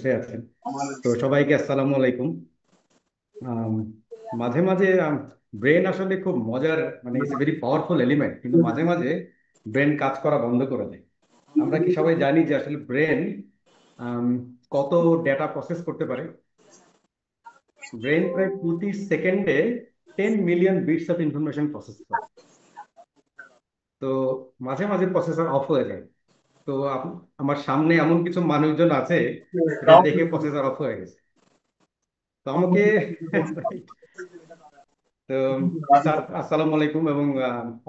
বসে আছেন। তো সবাইকে আসসালামু আলাইকুম। আম, মাঝে মাঝে ব্রেন আসলে খুব মজার, মানে it's a very powerful element, কিন্তু মাঝে মাঝে ব্রেন কাজ করা বন্ধ করে দেয়। আমরা কি সবাই জানি যে আসলে ব্রেন কত ডেটা প্রসেস করতে পারে? ব্রেন প্রায় প্রতি সেকেন্ডে 10 million bits of information process করে। তো মাঝে মাঝে প্রসেসর অফ হয়ে যায়। তো আমার সামনে এমন কিছু মানুষজন আছে, এটা দেখে প্রসেসর অফ হয়ে গেছে। তো আমাকে তো স্যার, আসসালামু আলাইকুম, এবং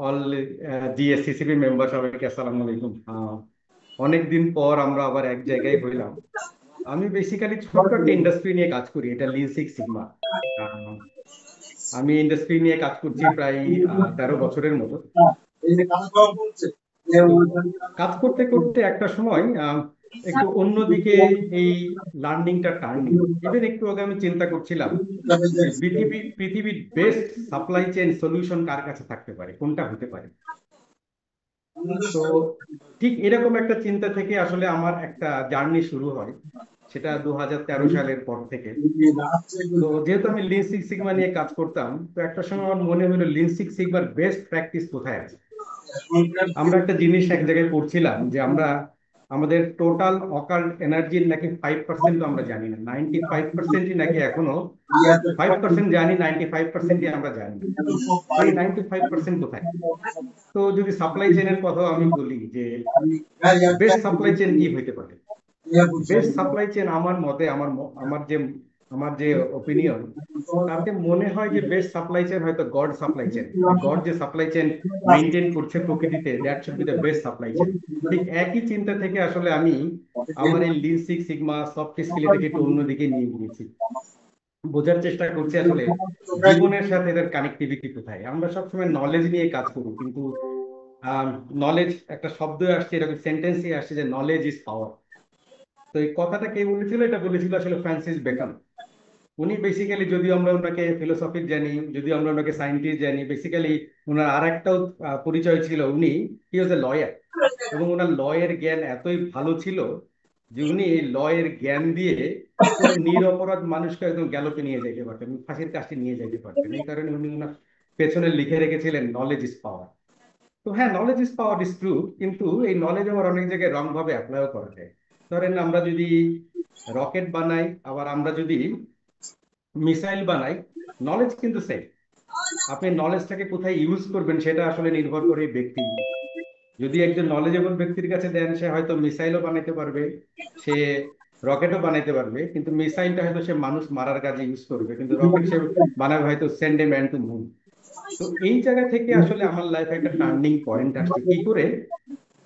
অল জিএসসিসিবি মেম্বার সবাইকে আসসালামু আলাইকুম। অনেকদিন পর আমরা আবার এক জায়গায় হইলাম। আমি বেসিক্যালি ছোট্ট একটা ইন্ডাস্ট্রি নিয়ে কাজ করি, এটা লিন সিক্স সিগমা। আমি ইন্ডাস্ট্রি নিয়ে কাজ করছি প্রায় 13 বছরের মতো। তো কাজ করতে করতে একটা সময় একটু অন্যদিকে এই লার্নিংটা টার্নিং। ইভেন একটু আগে আমি চিন্তা করছিলাম যে পৃথিবীর বেস্ট সাপ্লাই চেইন সলিউশন কার কাছে থাকতে পারে, কোনটা হতে পারে। তো ঠিক এরকম একটা চিন্তা থেকে আসলে আমার একটা জার্নি শুরু হয়, সেটা 2013 সালের পর থেকে। তো যেহেতু আমি লিন সিক্স সিগমা নিয়ে কাজ করতাম, তো একটা সময় আমার মনে হলো লিন সিক্স সিগমার বেস্ট প্র্যাকটিস কোথায় আছে। আমরা একটা জিনিস এক জায়গায় পড়ছিলাম যে আমরা আমাদের টোটাল অকাল্ট এনার্জির নাকি 5% আমরা জানি না, 95%ই নাকি এখনো, 5% জানি, 95%ই আমরা জানি না। তো এই 95% কোথায়? তো যদি সাপ্লাই চেনের কথা আমি বলি যে বেস্ট সাপ্লাই চেন কি হইতে পারে, বেস্ট সাপ্লাই চেন আমার মতে, আমার যে ওপিনিয়ন, তাতে মনে হয় যে বেস্ট সাপ্লাই চেন হয়তো গড সাপ্লাই চেন। গড যে সাপ্লাই চেন মেনটেন করছে প্রকৃতিতে, that should be the best supply chain. ঠিক একই চিন্তা থেকে আসলে আমি আমার এই lean six sigma soft skill এটাকে একটু অন্যদিকে নিয়ে গিয়েছি। বোঝার চেষ্টা করছি আসলে জীবনের সাথে এদের কানেক্টিভিটি কোথায়। আমরা সবসময় নলেজ নিয়ে কাজ করি, কিন্তু নলেজ একটা শব্দ আসছে, এরকম সেন্টেন্সই আসছে যে নলেজ ইজ পাওয়ার। তো এই কথাটা কে বলেছিল? এটা বলেছিল আসলে ফ্রান্সিস বেকন। উনি বেসিক্যালি, যদিও আমরা ওনাকে ফিলোসফির জানি, যদিও আমরা ওনাকে সায়েন্টিস্ট জানি, বেসিক্যালি ওনার আর একটাও পরিচয় ছিল, উনি হি ওয়াজ এ লয়ার। এবং ওনার লয়ের জ্ঞান এতই ভালো ছিল যে উনি এই লয়ের জ্ঞান দিয়ে কোনো নিরপরাধ মানুষকে একদম গ্যালোপে নিয়ে যেতে পারতেন, ফাঁসির কাছে নিয়ে যেতে পারতেন। এই কারণে উনি ওনার পেছনে লিখে রেখেছিলেন নলেজ ইজ পাওয়ার। তো হ্যাঁ, knowledge is power is true, কিন্তু এই নলেজ আবার অনেক জায়গায় রং ভাবে অ্যাপ্লাইও করা যায়। ধরেন আমরা যদি রকেট বানাই, আবার আমরা যদি মিসাইল বানাই, নলেজ কিন্তু সেম। আপনি নলেজটাকে কোথায় ইউজ করবেন সেটা আসলে নির্ভর করে ব্যক্তি। যদি একজন নলেজেবল ব্যক্তির কাছে দেন, সে হয়তো মিসাইলও বানাইতে পারবে, সে রকেটও বানাইতে পারবে, কিন্তু মিসাইলটা হয়তো সে মানুষ মারার কাজে ইউজ করবে, কিন্তু রকেট সে বানাবে হয়তো send a man to moon. তো এই জায়গা থেকে আসলে আমার লাইফে একটা টার্নিং পয়েন্ট আসছে, কি করে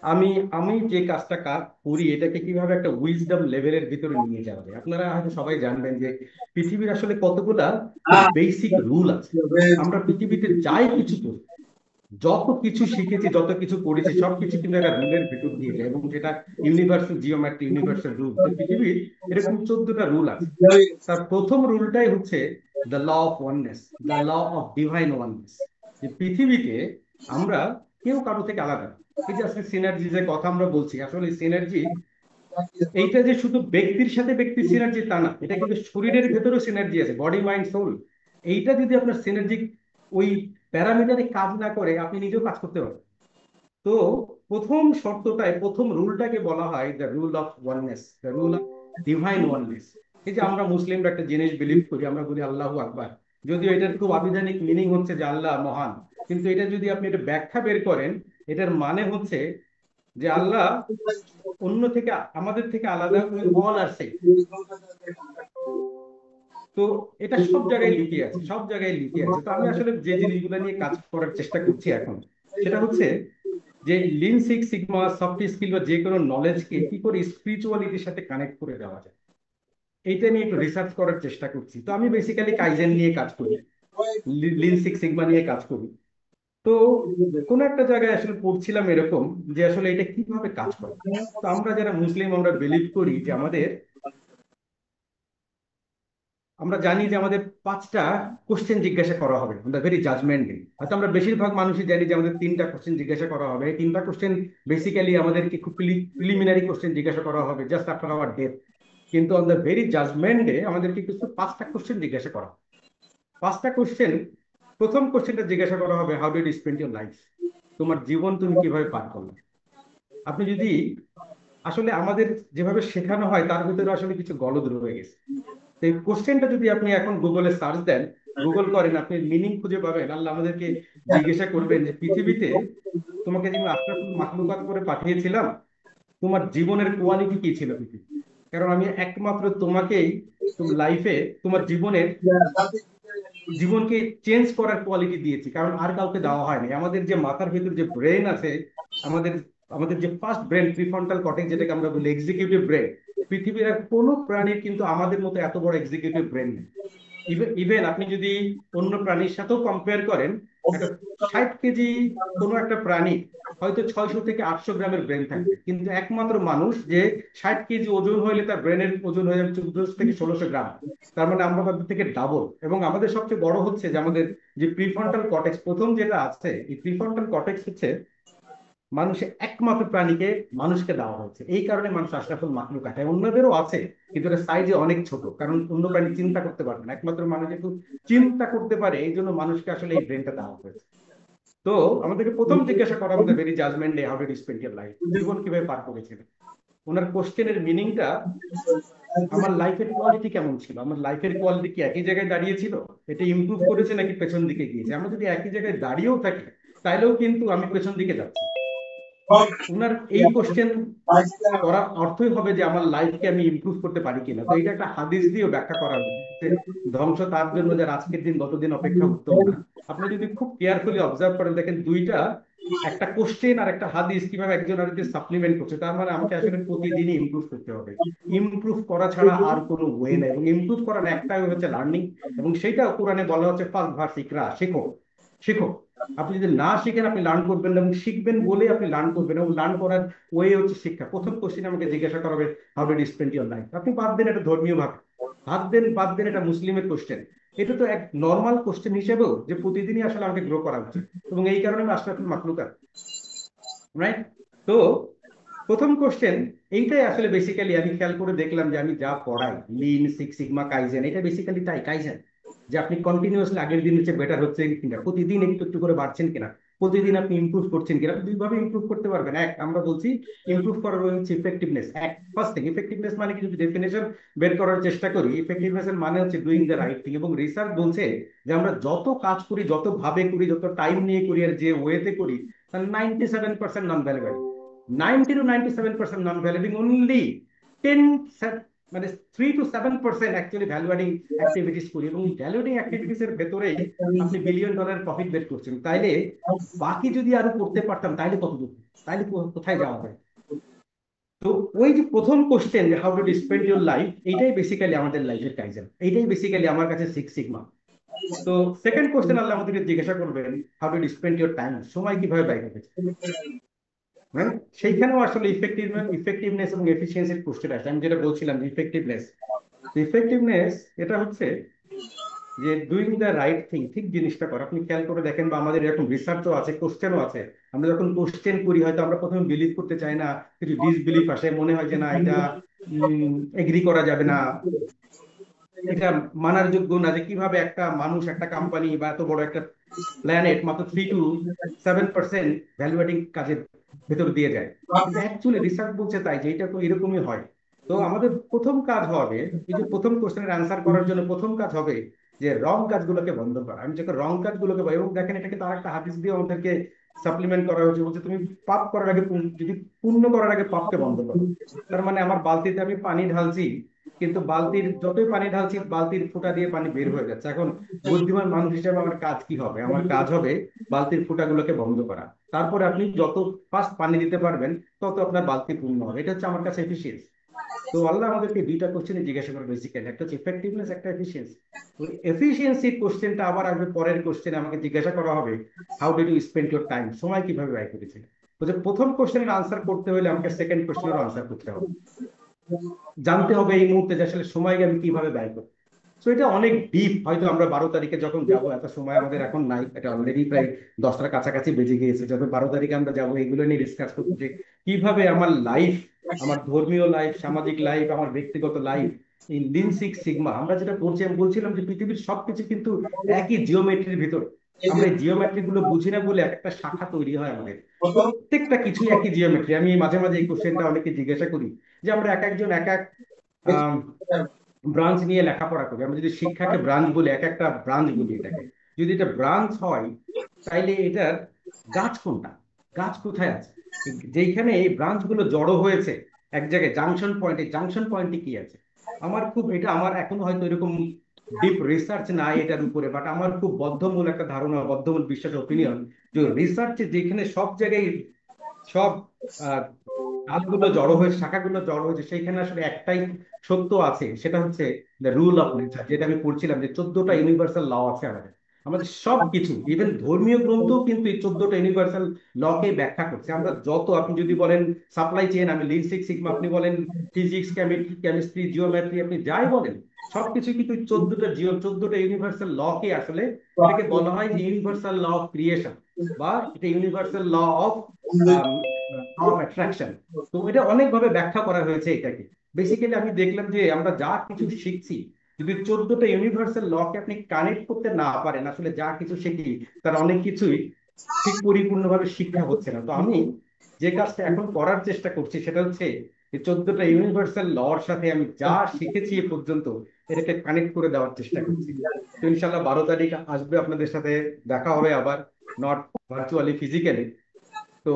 আমি আমি যে কাজটা করি এটাকে কিভাবে একটা উইজডম লেভেলের ভিতরে নিয়ে যাওয়া যায়। আপনারা হয়তো সবাই জানবেন যে পৃথিবীর আসলে কতগুলা খুব বেসিক রুল আছে। আমরা পৃথিবীতে যাই কিছু করি, যত কিছু শিখেছি, যত কিছু করেছি, সবকিছু কিন্তু একটা রুলের ভিতর দিয়ে যায়, এবং যেটা ইউনিভার্সাল জিওমেট্রি, ইউনিভার্সাল রুল। তো পৃথিবীর এরকম 14টা রুল আছে। তার প্রথম রুলটাই হচ্ছে the law of oneness, the law of divine oneness. যে পৃথিবীতে আমরা কেউ কারো থেকে আলাদা না। এই যে আসলে সিনার্জি যে কথা আমরা বলছি, আসলে সিনার্জি এইটা যে শুধু ব্যক্তির সাথে ব্যক্তির সিনার্জি তা না, এটা কিন্তু শরীরের ভেতরেও সিনার্জি আছে, বডি মাইন্ড সোল। এইটা যদি আপনার সিনার্জি ওই প্যারামিটারে কাজ না করে, আপনি নিজেও কাজ করতে পারবেন। তো প্রথম শর্তটায়, প্রথম রুলটাকে বলা হয় the rule of oneness, the rule of divine oneness. এই যে আমরা মুসলিমরা একটা জিনিস বিলিভ করি, আমরা বলি আল্লাহু আকবার। যদিও এটার খুব আবিধানিক মিনিং হচ্ছে যে আল্লাহ মহান, কিন্তু এটা যদি আপনি এটা ব্যাখ্যা বের করেন, এটার মানে হচ্ছে যে আল্লাহ অন্য থেকে, আমাদের থেকে আলাদা, অল আর সেম। তো এটা সব জায়গায় লিখে আছে, সব জায়গায় লিখে আছে। তো আমি আসলে যে জিনিসগুলো নিয়ে কাজ করার চেষ্টা করছি এখন, সেটা হচ্ছে যে lean six sigma soft skill বা যে কোনো নলেজকে কি করে স্পিরিচুয়ালিটির সাথে কানেক্ট করে দেওয়া যায়, এইটা নিয়ে একটু রিসার্চ করার চেষ্টা করছি। তো আমি বেসিক্যালি কাইজেন নিয়ে কাজ করি, লিন সিক্স সিগমা নিয়ে কাজ করি। তো কোন একটা জায়গায় আসলে পড়ছিলাম এরকম যে আসলে এটা কিভাবে কাজ করে। তো আমরা যারা মুসলিম, আমরা বিলিভ করি যে আমরা জানি যে আমাদের 5টা কোশ্চেন জিজ্ঞাসা করা হবে, আমরা ভেরি জাজমেন্ট ডে। হয়তো আমরা বেশিরভাগ মানুষই জানি যে আমাদের 3টা কোশ্চেন জিজ্ঞাসা করা হবে। এই 3টা কোশ্চেন বেসিক্যালি আমাদেরকে খুব প্রিলিমিনারি কোশ্চেন জিজ্ঞাসা করা হবে জাস্ট আফটার আওয়ার ডেথ। কিন্তু on the very judgement day আমাদেরকে কিছু 5টা কোশ্চেন জিজ্ঞাসা করা হবে। 5টা কোশ্চেন। প্রথম কোশ্চেনটা জিজ্ঞাসা করা হবে, how did you spend your life? তোমার জীবন তুমি কিভাবে পার করলে? আপনি যদি আসলে আমাদের যেভাবে শেখানো হয় তার ভিতরে আসলে কিছু গলদ রয়ে গেছে। তো এই কোশ্চেনটা যদি আপনি এখন গুগলে সার্চ দেন, গুগল করেন, আপনি মিনিং খুঁজে পাবেন। আল্লাহ আমাদেরকে জিজ্ঞাসা করবেন যে পৃথিবীতে তোমাকে যেগুলো আশরাফুল মাখলুকাত করে পাঠিয়েছিলাম, তোমার জীবনের কোয়ালিটি কি ছিল পৃথিবী? কারণ আমি একমাত্র তোমাকেই তুমি লাইফে তোমার জীবনকে চেঞ্জ করার কোয়ালিটি দিয়েছি, কারণ আর কাউকে দেওয়া হয়নি। আমাদের যে মাথার ভিতর যে ব্রেন আছে, আমাদের আমাদের যে ফার্স্ট ব্রেন প্রিফ্রন্টাল কর্টেক্স, যেটাকে আমরা বলি এক্সিকিউটিভ ব্রেন, পৃথিবীর আর কোনো প্রাণীর কিন্তু আমাদের মতো এত বড় এক্সিকিউটিভ ব্রেন নেই। ইভেন আপনি যদি অন্য প্রাণীর সাথেও কম্পেয়ার করেন, একটা 60 কেজি কোনো একটা প্রাণী হয়তো 600 থেকে 800 গ্রামের ব্রেন থাকবে, কিন্তু একমাত্র মানুষ যে 60 কেজি ওজন হইলে তার ব্রেনের ওজন হয়ে যাবে 1400 থেকে 1600 গ্রাম। তার মানে আমরা তাদের থেকে ডাবল। এবং আমাদের সবচেয়ে বড় হচ্ছে যে আমাদের যে প্রিফ্রন্টাল কর্টেক্স প্রথম যেটা আছে, এই প্রিফ্রন্টাল কর্টেক্স হচ্ছে মানুষের একমাত্র প্রাণীকে মানুষকে দেওয়া হয়েছে। এই কারণে মানুষ আশরাফুল মাখলুক আছে। অন্যদেরও আছে, কিন্তু এটা সাইজে অনেক ছোট, কারণ অন্য প্রাণী চিন্তা করতে পারবে না, একমাত্র মানুষ একটু চিন্তা করতে পারে, এই জন্য মানুষকে আসলে এই ব্রেনটা দেওয়া হয়েছে। তো আমাদেরকে প্রথম জিজ্ঞাসা করা আমাদের very judgement day, how did you spend your life? জীবন কিভাবে পার করেছিলেন? ওনার কোশ্চেনের মিনিংটা, আমার লাইফের কোয়ালিটি কেমন ছিল, আমার লাইফের কোয়ালিটি কি একই জায়গায় দাঁড়িয়েছিল, এটা ইমপ্রুভ করেছে নাকি পেছন দিকে গিয়েছে? আমরা যদি একই জায়গায় দাঁড়িয়েও থাকি তাইলেও কিন্তু আমি পেছন দিকে যাচ্ছি। উনার এই কোশ্চেন করার অর্থই হবে যে আমার লাইফকে আমি ইমপ্রুভ করতে পারি কিনা। তো এটা একটা হাদিস দিয়েও ব্যাখ্যা করা হয়েছে, ধ্বংস তার জন্য যার আজকের দিন গতদিন অপেক্ষা উত্তম না। আপনি যদি খুব কেয়ারফুলি অবজার্ভ করেন, দেখেন দুইটা, একটা কোশ্চেন আর একটা হাদিস কিভাবে একজন আরেকজন সাপ্লিমেন্ট করছে। তার মানে আমাকে আসলে প্রতিদিনই ইমপ্রুভ করতে হবে। ইমপ্রুভ করা ছাড়া আর কোনো ওয়ে নেই। এবং ইমপ্রুভ করার একটাই হচ্ছে লার্নিং, এবং সেটা কোরআনে বলা হচ্ছে ফার্স্ট ভার্স ইকরা, শেখো। শেখো। আপনি যদি না শিখেন আপনি লার্ন করবেন না, এবং শিখবেন বলে আপনি লার্ন করবেন, এবং লার্ন করার ওয়ে হচ্ছে শিক্ষা। প্রথম কোশ্চেন আমাকে জিজ্ঞাসা করা হবে, how did you spend your life? আপনি বাদ দেন এটা ধর্মীয় ভাবে, বাদ দেন এটা মুসলিমের কোশ্চেন, এটা তো এক নর্মাল কোশ্চেন হিসেবেও যে প্রতিদিনই আসলে আমাকে গ্রো করা উচিত। এবং এই কারণে আমি আশরাফুল মাখলুকাত, রাইট? তো প্রথম কোশ্চেন এইটাই আসলে বেসিক্যালি আমি খেয়াল করে দেখলাম যে আমি যা পড়াই, লিন, সিক্স সিগমা, কাইজেন, এটা বেসিক্যালি তাই। কাইজেন যে আপনি কন্টিনিউয়াসলি আগের দিন হচ্ছে বেটার হচ্ছে কিনা, প্রতিদিন একটু একটু করে বাড়ছেন কিনা, প্রতিদিন আপনি ইমপ্রুভ করছেন কিনা। দুইভাবে ইমপ্রুভ করতে পারবেন। এক, আমরা বলছি ইমপ্রুভ করার হচ্ছে ইফেক্টিভনেস। এক, ফার্স্ট থিং ইফেক্টিভনেস মানে কি, যদি ডেফিনেশন বের করার চেষ্টা করি, ইফেক্টিভনেস এর মানে হচ্ছে ডুইং দ্য রাইট থিং। এবং রিসার্চ বলছে যে আমরা যত কাজ করি, যত ভাবে করি, যত টাইম নিয়ে করি, আর যে ওয়েতে করি, তার 97% নন ভ্যালুয়েবল। 90 to 97% non-valuing, only 10 মানে 3 to 7% actually value adding activities করি। এবং ভ্যালু অ্যাডিং অ্যাক্টিভিটিস এর ভেতরেই আপনি বিলিয়ন ডলার প্রফিট বের করছেন। তাইলে বাকি যদি আরো করতে পারতাম তাইলে কত দূর, তাইলে কোথায় যাওয়া যায়? তো ওই যে প্রথম question, how to spend your life, এইটাই বেসিক্যালি আমাদের লাইফের কাইজেন, এইটাই বেসিক্যালি আমার কাছে সিক্স সিগমা। তো সেকেন্ড কোশ্চেন আল্লাহ আমাদেরকে জিজ্ঞাসা করবেন, how to spend your time? সময় কিভাবে ব্যয় করেছে? হ্যাঁ, সেইখানেও আসলে ইফেক্টিভনেস এবং এফিসিয়েন্সির কোশ্চেন আছে। আমি যেটা বলছিলাম ইফেক্টিভনেস, ইফেক্টিভনেস এটা হচ্ছে যে ডুইং দ্য রাইট থিং, ঠিক জিনিসটা করা। আপনি খেয়াল করে দেখেন, বা আমাদের এরকম রিসার্চও আছে, কোশ্চেনও আছে। আমরা যখন কোশ্চেন করি হয়তো আমরা প্রথমে বিলিভ করতে চাই না, কিছু ডিসবিলিফ আসে, মনে হয় যে না এটা এগ্রি করা যাবে না, এটা মানার যোগ্য না, যে কিভাবে একটা মানুষ, একটা কোম্পানি বা এত বড় একটা প্ল্যানেট মাত্র 3 to 7% ভ্যালু অ্যাডিং কাজের ভেতর দিয়ে যায়। কিন্তু অ্যাকচুয়ালি রিসার্চ বলছে তাই, যে এটা তো এরকমই হয়। তো আমাদের প্রথম কাজ হবে, এই যে প্রথম কোশ্চেনের অ্যান্সার করার জন্য প্রথম কাজ হবে যে রং কাজগুলোকে বন্ধ করা। আমি যখন রং কাজগুলোকে, এবং দেখেন এটাকে তার একটা হাদিস দিয়ে আমাদেরকে সাপ্লিমেন্ট করা হয়েছে, বলছে তুমি পাপ করার আগে যদি পুণ্য করার আগে পাপকে বন্ধ করো। তার মানে আমার বালতিতে আমি পানি ঢালছি, কিন্তু বালতির যতই পানি ঢালছি বালতির ফুটা দিয়ে পানি বের হয়ে যাচ্ছে। এখন বুদ্ধিমান মানুষ হিসেবে আমার কাজ কি হবে? আমার কাজ হবে বালতির ফুটাগুলোকে বন্ধ করা। তারপরে আপনি যত ফাস্ট পানি দিতে পারবেন তত আপনার বালতি পূর্ণ হবে। এটা হচ্ছে আমার কাছে এফিসিয়েন্সি। তো আল্লাহ আমাদেরকে দুইটা কোশ্চেনে জিজ্ঞাসা করে বেসিক্যালি, একটা হচ্ছে ইফেক্টিভনেস, একটা এফিসিয়েন্সি। তো এফিসিয়েন্সির কোশ্চেনটা আবার আসবে পরের কোশ্চেনে, আমাকে জিজ্ঞাসা করা হবে, how did you spend your time? সময় কিভাবে ব্যয় করেছেন? তো যে প্রথম কোশ্চেনের আনসার করতে হলে আমাকে সেকেন্ড কোশ্চেনেরও আনসার করতে হবে, জানতে হবে এই মুহূর্তে যে আসলে সময়কে আমি কিভাবে ব্যয় করি। তো এটা অনেক ডিপ। হয়তো আমরা 12 তারিখে যখন যাব, এত সময় আমাদের এখন নাই, এটা অলরেডি প্রায় 10টার কাছাকাছি বেজে গিয়েছে। যখন 12 তারিখে আমরা যাব, এগুলো নিয়ে ডিসকাস করতে যে কিভাবে আমার লাইফ, আমার ধর্মীয় লাইফ, সামাজিক লাইফ, আমার ব্যক্তিগত লাইফ, এই লিন সিক্স সিগমা আমরা যেটা বলছি, আমি বলছিলাম যে পৃথিবীর সবকিছু কিন্তু একই জিওমেট্রির ভিতর। আমরা এই জিওমেট্রি গুলো বুঝি না বলে একটা শাখা তৈরি হয় আমাদের। প্রত্যেকটা কিছুই একই জিওমেট্রি। আমি মাঝে মাঝে এই কোশ্চেনটা অনেকে জিজ্ঞাসা করি যে আমরা এক একজন এক এক ব্রাঞ্চ নিয়ে লেখাপড়া করি। আমরা যদি শিক্ষাকে ব্রাঞ্চ বলি, এক একটা ব্রাঞ্চ বলি এটাকে, যদি এটা ব্রাঞ্চ হয়, তাইলে এটার গাছ কোনটা, গাছ কোথায় আছে? যেখানে এই ব্রাঞ্চ গুলো জড়ো হয়েছে এক জায়গায় জাংশন পয়েন্টে, জাংশন পয়েন্টে কি আছে? আমার খুব এটা, আমার এখনো হয়তো এরকম ডিপ রিসার্চ নাই এটার উপরে, বাট আমার খুব বদ্ধমূল একটা ধারণা, বদ্ধমূল বিশ্বাস, ওপিনিয়ন, যে রিসার্চে যেখানে সব জায়গায় সব আহ ডালগুলো জড়ো হয়েছে, শাখাগুলো জড়ো হয়েছে, সেইখানে আসলে একটাই সত্য আছে, সেটা হচ্ছে দ্য রুল অফ নেচার। যেটা আমি পড়ছিলাম যে 14টা ইউনিভার্সাল ল আছে আমাদের। আমাদের সব কিছু, ইভেন ধর্মীয় গ্রন্থ কিন্তু এই 14টা ইউনিভার্সাল লকে ব্যাখ্যা করছে। আমরা যত, আপনি যদি বলেন সাপ্লাই চেইন, আমি লিন সিক্স সিগমা, আপনি বলেন ফিজিক্স, কেমিস্ট্রি, জিওমেট্রি, আপনি যাই বলেন, সবকিছু কিন্তু 14টা ইউনিভার্সাল লকে আসলে, এটাকে বলা হয় যে ইউনিভার্সাল ল অফ ক্রিয়েশন, বা এটা universal law of of attraction. তো এটা অনেকভাবে ব্যাখ্যা করা হয়েছে এটাকে। বেসিক্যালি আমি দেখলাম যে আমরা যা কিছু শিখছি, যদি 14টা ইউনিভার্সাল লকে আপনি কানেক্ট করতে না পারেন, আসলে যা কিছু শিখি তার অনেক কিছুই ঠিক পরিপূর্ণভাবে শিক্ষা হচ্ছে না। তো আমি যে কাজটা এখন করার চেষ্টা করছি সেটা হচ্ছে এই 14টা ইউনিভার্সাল লর সাথে আমি যা শিখেছি এ পর্যন্ত, এটাকে কানেক্ট করে দেওয়ার চেষ্টা করছি। তো ইনশাল্লাহ 12 তারিখ আসবে, আপনাদের সাথে দেখা হবে আবার, নট ভার্চুয়ালি, ফিজিক্যালি। তো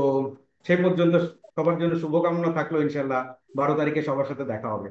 সেই পর্যন্ত সবার জন্য শুভকামনা থাকলো। ইনশাল্লাহ 12 তারিখে সবার সাথে দেখা হবে।